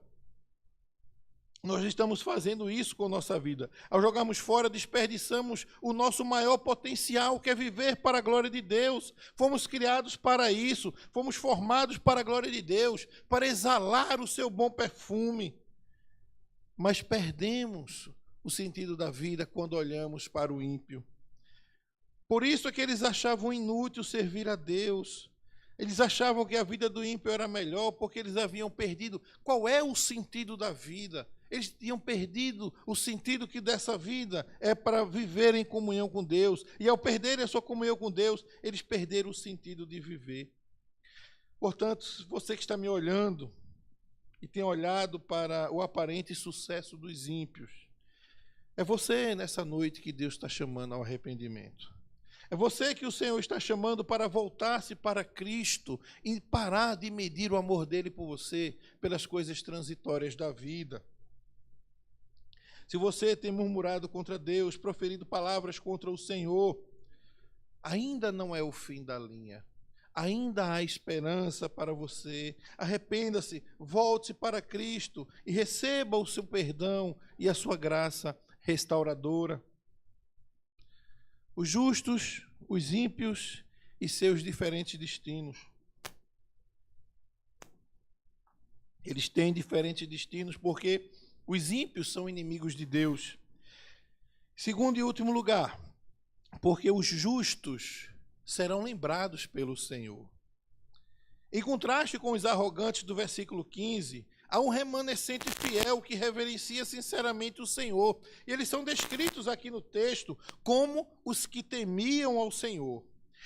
Nós estamos fazendo isso com a nossa vida. Ao jogarmos fora, desperdiçamos o nosso maior potencial, que é viver para a glória de Deus. Fomos criados para isso, fomos formados para a glória de Deus, para exalar o seu bom perfume. Mas perdemos o sentido da vida quando olhamos para o ímpio. Por isso é que eles achavam inútil servir a Deus. Eles achavam que a vida do ímpio era melhor porque eles haviam perdido. Qual é o sentido da vida? Eles tinham perdido o sentido que dessa vida é para viver em comunhão com Deus. E ao perderem a sua comunhão com Deus, eles perderam o sentido de viver. Portanto, você que está me olhando e tem olhado para o aparente sucesso dos ímpios, é você nessa noite que Deus está chamando ao arrependimento. É você que o Senhor está chamando para voltar-se para Cristo e parar de medir o amor dele por você pelas coisas transitórias da vida. Se você tem murmurado contra Deus, proferido palavras contra o Senhor, ainda não é o fim da linha. Ainda há esperança para você. Arrependa-se, volte-se para Cristo e receba o seu perdão e a sua graça restauradora. Os justos, os ímpios e seus diferentes destinos. Eles têm diferentes destinos porque os ímpios são inimigos de Deus. Segundo e último lugar, porque os justos serão lembrados pelo Senhor. Em contraste com os arrogantes do versículo 15, há um remanescente fiel que reverencia sinceramente o Senhor. E eles são descritos aqui no texto como os que temiam ao Senhor.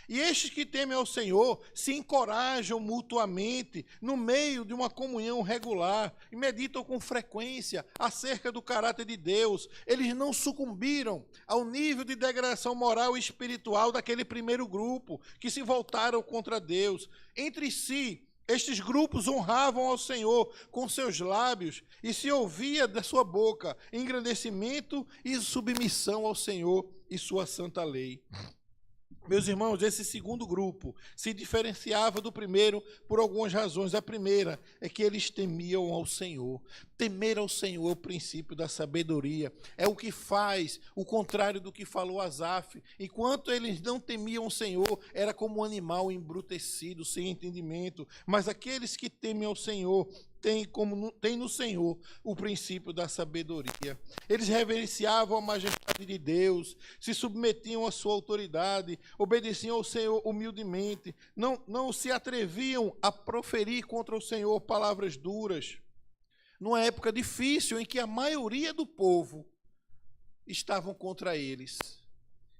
E estes que temem ao Senhor se encorajam mutuamente no meio de uma comunhão regular e meditam com frequência acerca do caráter de Deus. Eles não sucumbiram ao nível de degradação moral e espiritual daquele primeiro grupo que se voltaram contra Deus. Entre si, estes grupos honravam ao Senhor com seus lábios e se ouvia da sua boca engrandecimento e submissão ao Senhor e sua santa lei. Meus irmãos, esse segundo grupo se diferenciava do primeiro por algumas razões. A primeira é que eles temiam ao Senhor. Temer ao Senhor é o princípio da sabedoria. É o que faz o contrário do que falou Asaf. Enquanto eles não temiam o Senhor, era como um animal embrutecido, sem entendimento. Mas aqueles que temem ao Senhor tem no Senhor o princípio da sabedoria. Eles reverenciavam a majestade de Deus, se submetiam à sua autoridade, obedeciam ao Senhor humildemente, não se atreviam a proferir contra o Senhor palavras duras. Numa época difícil em que a maioria do povo estavam contra eles.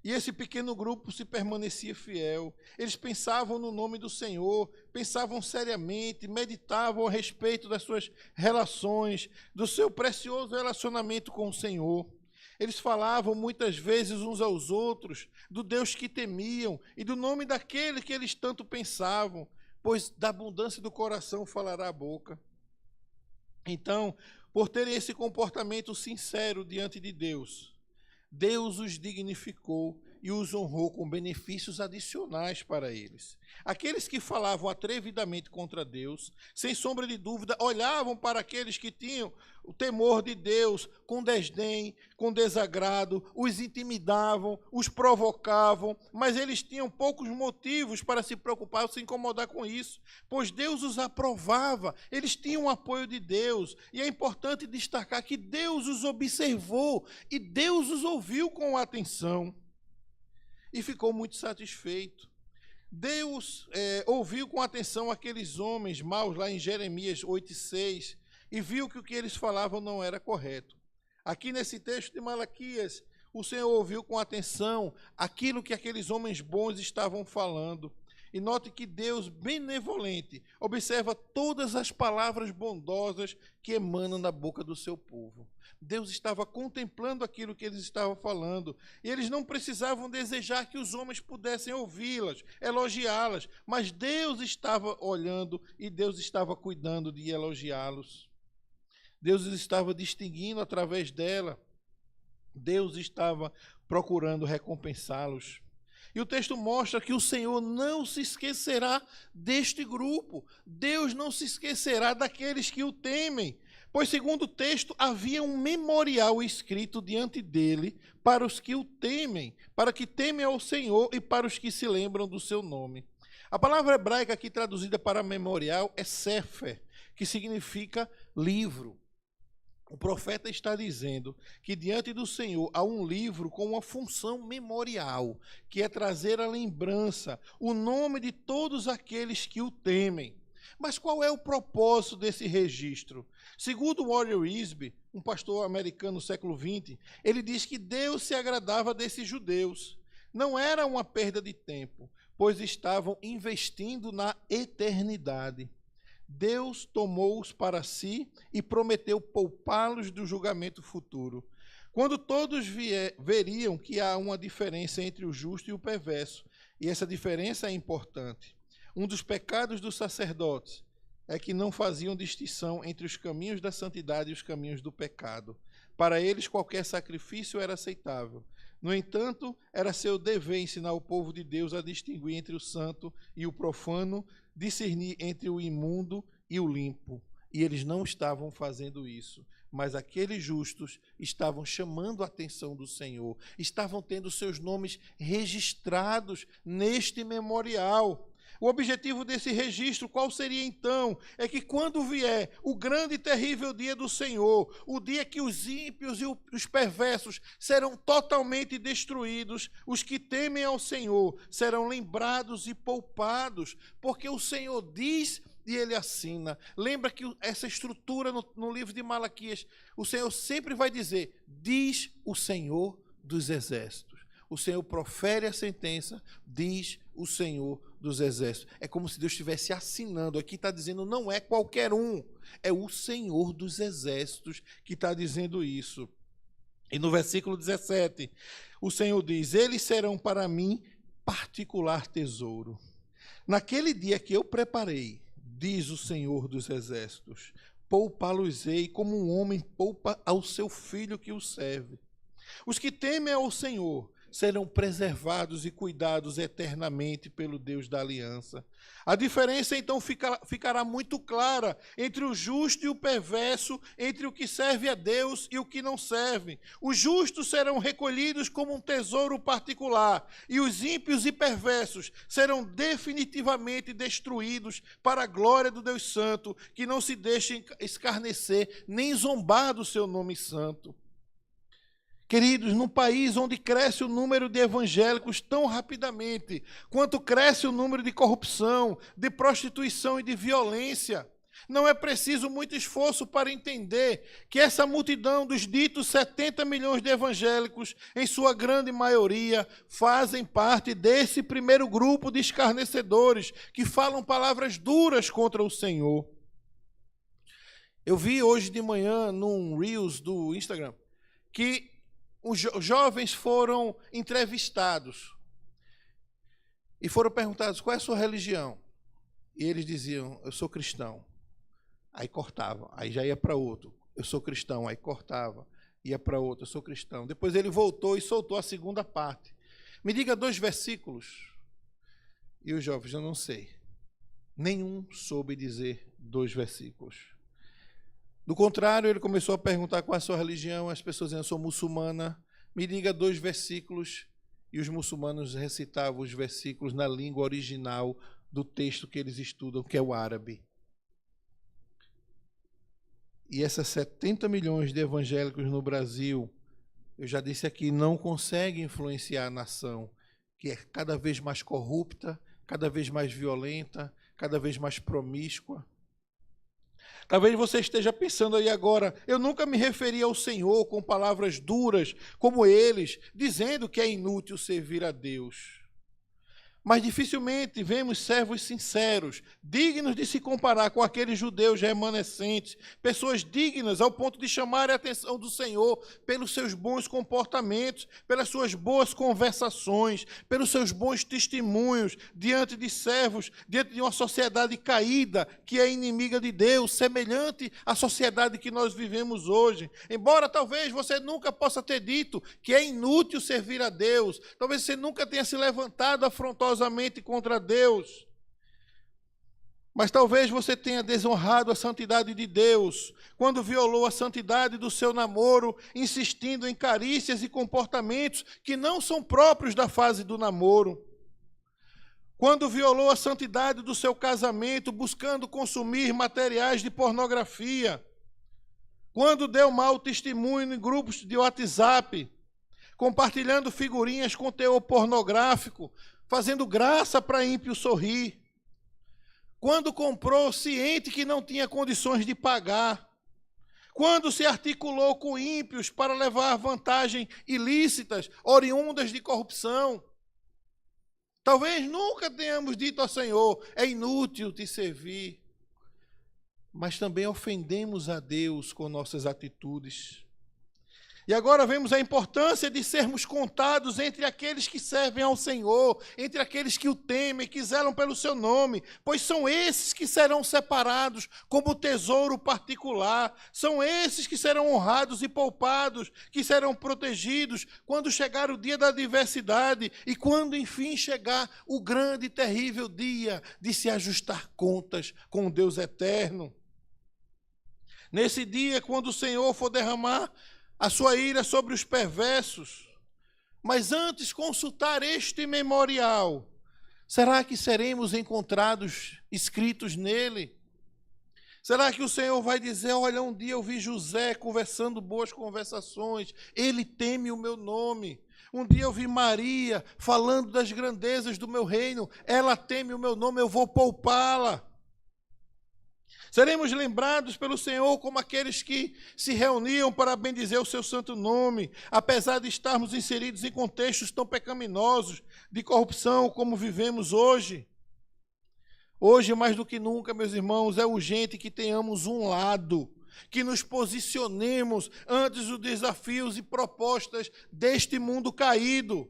E esse pequeno grupo se permanecia fiel. Eles pensavam no nome do Senhor, pensavam seriamente, meditavam a respeito das suas relações, do seu precioso relacionamento com o Senhor. Eles falavam muitas vezes uns aos outros do Deus que temiam e do nome daquele que eles tanto pensavam, pois da abundância do coração falará a boca. Então, por terem esse comportamento sincero diante de Deus, Deus os dignificou e os honrou com benefícios adicionais para eles. Aqueles que falavam atrevidamente contra Deus, sem sombra de dúvida, olhavam para aqueles que tinham o temor de Deus com desdém, com desagrado, os intimidavam, os provocavam, mas eles tinham poucos motivos para se preocupar ou se incomodar com isso, pois Deus os aprovava, eles tinham o apoio de Deus, e é importante destacar que Deus os observou e Deus os ouviu com atenção e ficou muito satisfeito. Deus ouviu com atenção aqueles homens maus lá em Jeremias 8:6 e viu que o que eles falavam não era correto. Aqui nesse texto de Malaquias, o Senhor ouviu com atenção aquilo que aqueles homens bons estavam falando. E note que Deus, benevolente, observa todas as palavras bondosas que emanam da boca do seu povo. Deus estava contemplando aquilo que eles estavam falando. E eles não precisavam desejar que os homens pudessem ouvi-las, elogiá-las. Mas Deus estava olhando e Deus estava cuidando de elogiá-los. Deus estava distinguindo através dela. Deus estava procurando recompensá-los. E o texto mostra que o Senhor não se esquecerá deste grupo. Deus não se esquecerá daqueles que o temem. Pois, segundo o texto, havia um memorial escrito diante dele para os que o temem, para que temem ao Senhor e para os que se lembram do seu nome. A palavra hebraica aqui traduzida para memorial é sefer, que significa livro. O profeta está dizendo que diante do Senhor há um livro com uma função memorial, que é trazer a lembrança, o nome de todos aqueles que o temem. Mas qual é o propósito desse registro? Segundo Warren Wiersbe, um pastor americano do século XX, ele diz que Deus se agradava desses judeus. Não era uma perda de tempo, pois estavam investindo na eternidade. Deus tomou-os para si e prometeu poupá-los do julgamento futuro. Quando todos veriam que há uma diferença entre o justo e o perverso, e essa diferença é importante. Um dos pecados dos sacerdotes é que não faziam distinção entre os caminhos da santidade e os caminhos do pecado. Para eles, qualquer sacrifício era aceitável. No entanto, era seu dever ensinar o povo de Deus a distinguir entre o santo e o profano, discernir entre o imundo e o limpo. E eles não estavam fazendo isso. Mas aqueles justos estavam chamando a atenção do Senhor, estavam tendo seus nomes registrados neste memorial. O objetivo desse registro, qual seria então? É que quando vier o grande e terrível dia do Senhor, o dia que os ímpios e os perversos serão totalmente destruídos, os que temem ao Senhor serão lembrados e poupados, porque o Senhor diz e ele assina. Lembra que essa estrutura no livro de Malaquias, o Senhor sempre vai dizer, diz o Senhor dos Exércitos. O Senhor profere a sentença, diz o Senhor dos Exércitos. É como se Deus estivesse assinando. Aqui está dizendo, não é qualquer um, é o Senhor dos Exércitos que está dizendo isso. E no versículo 17, o Senhor diz, eles serão para mim particular tesouro. Naquele dia que eu preparei, diz o Senhor dos Exércitos, poupá-los-ei como um homem poupa ao seu filho que o serve. Os que temem ao Senhor serão preservados e cuidados eternamente pelo Deus da aliança. A diferença, então, ficará muito clara entre o justo e o perverso, entre o que serve a Deus e o que não serve. Os justos serão recolhidos como um tesouro particular, e os ímpios e perversos serão definitivamente destruídos para a glória do Deus Santo, que não se deixe escarnecer nem zombar do seu nome santo. Queridos, num país onde cresce o número de evangélicos tão rapidamente, quanto cresce o número de corrupção, de prostituição e de violência, não é preciso muito esforço para entender que essa multidão dos ditos 70 milhões de evangélicos, em sua grande maioria, fazem parte desse primeiro grupo de escarnecedores que falam palavras duras contra o Senhor. Eu vi hoje de manhã, num Reels do Instagram, que os jovens foram entrevistados e foram perguntados qual é a sua religião. E eles diziam, eu sou cristão. Aí cortava, aí já ia para outro. Eu sou cristão, aí cortava, ia para outro, eu sou cristão. Depois ele voltou e soltou a segunda parte. Me diga 2 versículos. E os jovens, eu não sei. Nenhum soube dizer 2 versículos. Do contrário, ele começou a perguntar qual é a sua religião, as pessoas diziam, eu sou muçulmana, me diga 2 versículos, e os muçulmanos recitavam os versículos na língua original do texto que eles estudam, que é o árabe. E essas 70 milhões de evangélicos no Brasil, eu já disse aqui, não conseguem influenciar a nação, que é cada vez mais corrupta, cada vez mais violenta, cada vez mais promíscua. Talvez você esteja pensando aí agora, eu nunca me referi ao Senhor com palavras duras como eles, dizendo que é inútil servir a Deus. Mas dificilmente vemos servos sinceros, dignos de se comparar com aqueles judeus remanescentes, pessoas dignas ao ponto de chamar a atenção do Senhor pelos seus bons comportamentos, pelas suas boas conversações, pelos seus bons testemunhos diante de servos, diante de uma sociedade caída que é inimiga de Deus, semelhante à sociedade que nós vivemos hoje. Embora talvez você nunca possa ter dito que é inútil servir a Deus, talvez você nunca tenha se levantado afrontosamente contra Deus, mas talvez você tenha desonrado a santidade de Deus quando violou a santidade do seu namoro, insistindo em carícias e comportamentos que não são próprios da fase do namoro. Quando violou a santidade do seu casamento, buscando consumir materiais de pornografia. Quando deu mau testemunho em grupos de WhatsApp, compartilhando figurinhas com teor pornográfico, fazendo graça para ímpio sorrir. Quando comprou ciente que não tinha condições de pagar. Quando se articulou com ímpios para levar vantagem ilícitas, oriundas de corrupção. Talvez nunca tenhamos dito ao Senhor, é inútil te servir. Mas também ofendemos a Deus com nossas atitudes. E agora vemos a importância de sermos contados entre aqueles que servem ao Senhor, entre aqueles que o temem, que zelam pelo seu nome, pois são esses que serão separados como tesouro particular, são esses que serão honrados e poupados, que serão protegidos quando chegar o dia da adversidade e quando enfim chegar o grande e terrível dia de se ajustar contas com o Deus eterno. Nesse dia, quando o Senhor for derramar a sua ira sobre os perversos, mas antes consultar este memorial, será que seremos encontrados escritos nele? Será que o Senhor vai dizer, olha, um dia eu vi José conversando boas conversações, ele teme o meu nome. Um dia eu vi Maria falando das grandezas do meu reino, ela teme o meu nome, eu vou poupá-la. Seremos lembrados pelo Senhor como aqueles que se reuniam para bendizer o seu santo nome, apesar de estarmos inseridos em contextos tão pecaminosos, de corrupção como vivemos hoje. Hoje, mais do que nunca, meus irmãos, é urgente que tenhamos um lado, que nos posicionemos ante os desafios e propostas deste mundo caído.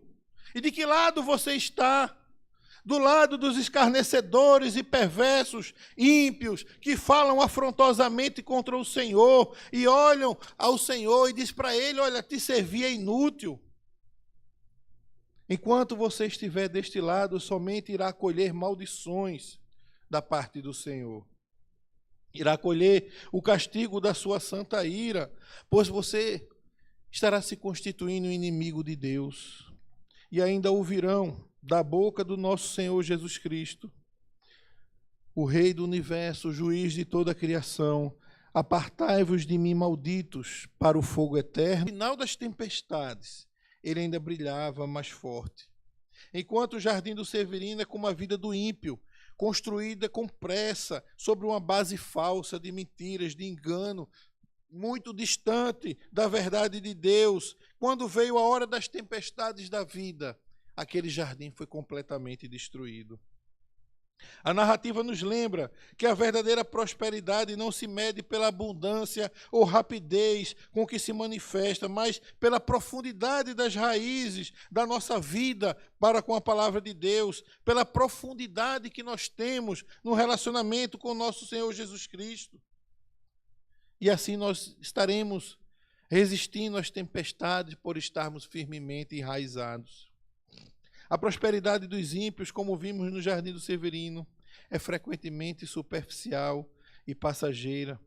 E de que lado você está? Do lado dos escarnecedores e perversos, ímpios, que falam afrontosamente contra o Senhor e olham ao Senhor e diz para ele, olha, te servir é inútil. Enquanto você estiver deste lado, somente irá colher maldições da parte do Senhor. Irá colher o castigo da sua santa ira, pois você estará se constituindo inimigo de Deus. E ainda ouvirão da boca do nosso Senhor Jesus Cristo, o Rei do Universo, o juiz de toda a criação, apartai-vos de mim, malditos, para o fogo eterno. No final das tempestades, ele ainda brilhava mais forte. Enquanto o jardim do Severino é como a vida do ímpio, construída com pressa, sobre uma base falsa de mentiras, de engano, muito distante da verdade de Deus. Quando veio a hora das tempestades da vida, aquele jardim foi completamente destruído. A narrativa nos lembra que a verdadeira prosperidade não se mede pela abundância ou rapidez com que se manifesta, mas pela profundidade das raízes da nossa vida para com a palavra de Deus, pela profundidade que nós temos no relacionamento com o nosso Senhor Jesus Cristo. E assim nós estaremos resistindo às tempestades por estarmos firmemente enraizados. A prosperidade dos ímpios, como vimos no Jardim do Severino, é frequentemente superficial e passageira,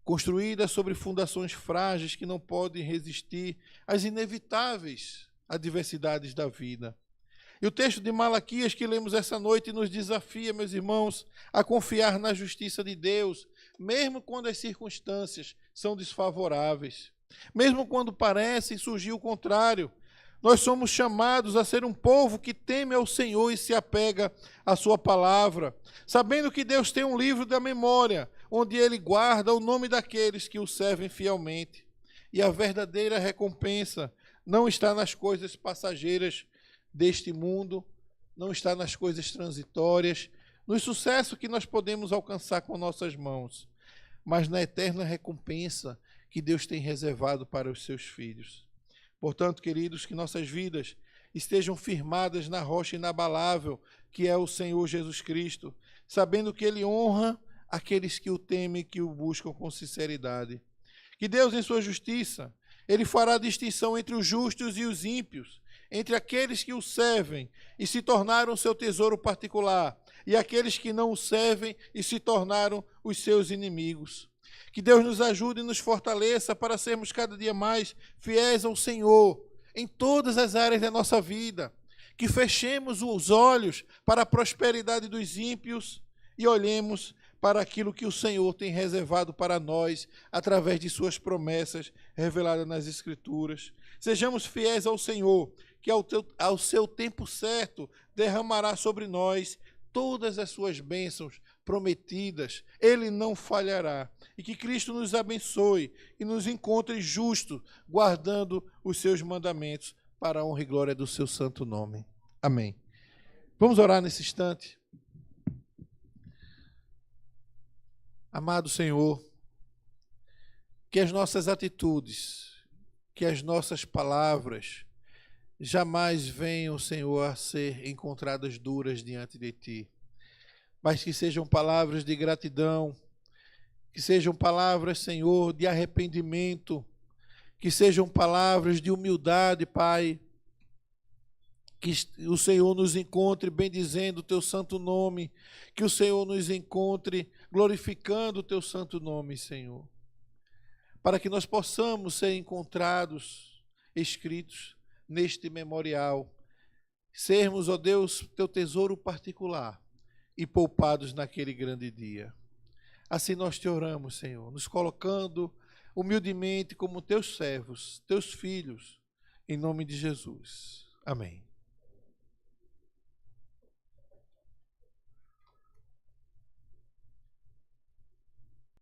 construída sobre fundações frágeis que não podem resistir às inevitáveis adversidades da vida. E o texto de Malaquias que lemos essa noite nos desafia, meus irmãos, a confiar na justiça de Deus, mesmo quando as circunstâncias são desfavoráveis, mesmo quando parece surgir o contrário. Nós somos chamados a ser um povo que teme ao Senhor e se apega à sua palavra, sabendo que Deus tem um livro da memória, onde Ele guarda o nome daqueles que o servem fielmente. E a verdadeira recompensa não está nas coisas passageiras deste mundo, não está nas coisas transitórias, no sucesso que nós podemos alcançar com nossas mãos, mas na eterna recompensa que Deus tem reservado para os seus filhos. Portanto, queridos, que nossas vidas estejam firmadas na rocha inabalável, que é o Senhor Jesus Cristo, sabendo que Ele honra aqueles que o temem e que o buscam com sinceridade. Que Deus, em sua justiça, Ele fará distinção entre os justos e os ímpios, entre aqueles que o servem e se tornaram seu tesouro particular, e aqueles que não o servem e se tornaram os seus inimigos. Que Deus nos ajude e nos fortaleça para sermos cada dia mais fiéis ao Senhor em todas as áreas da nossa vida. Que fechemos os olhos para a prosperidade dos ímpios e olhemos para aquilo que o Senhor tem reservado para nós através de suas promessas reveladas nas Escrituras. Sejamos fiéis ao Senhor, que ao seu tempo certo derramará sobre nós todas as suas bênçãos prometidas. Ele não falhará. E que Cristo nos abençoe e nos encontre justos, guardando os seus mandamentos para a honra e glória do seu santo nome. Amém. Vamos orar nesse instante. Amado Senhor, que as nossas atitudes, que as nossas palavras jamais venham, Senhor, a ser encontradas duras diante de Ti, mas que sejam palavras de gratidão, que sejam palavras, Senhor, de arrependimento, que sejam palavras de humildade, Pai, que o Senhor nos encontre bendizendo o Teu santo nome, que o Senhor nos encontre glorificando o Teu santo nome, Senhor, para que nós possamos ser encontrados, escritos neste memorial, sermos, ó Deus, Teu tesouro particular e poupados naquele grande dia. Assim nós te oramos, Senhor, nos colocando humildemente como Teus servos, Teus filhos, em nome de Jesus. Amém.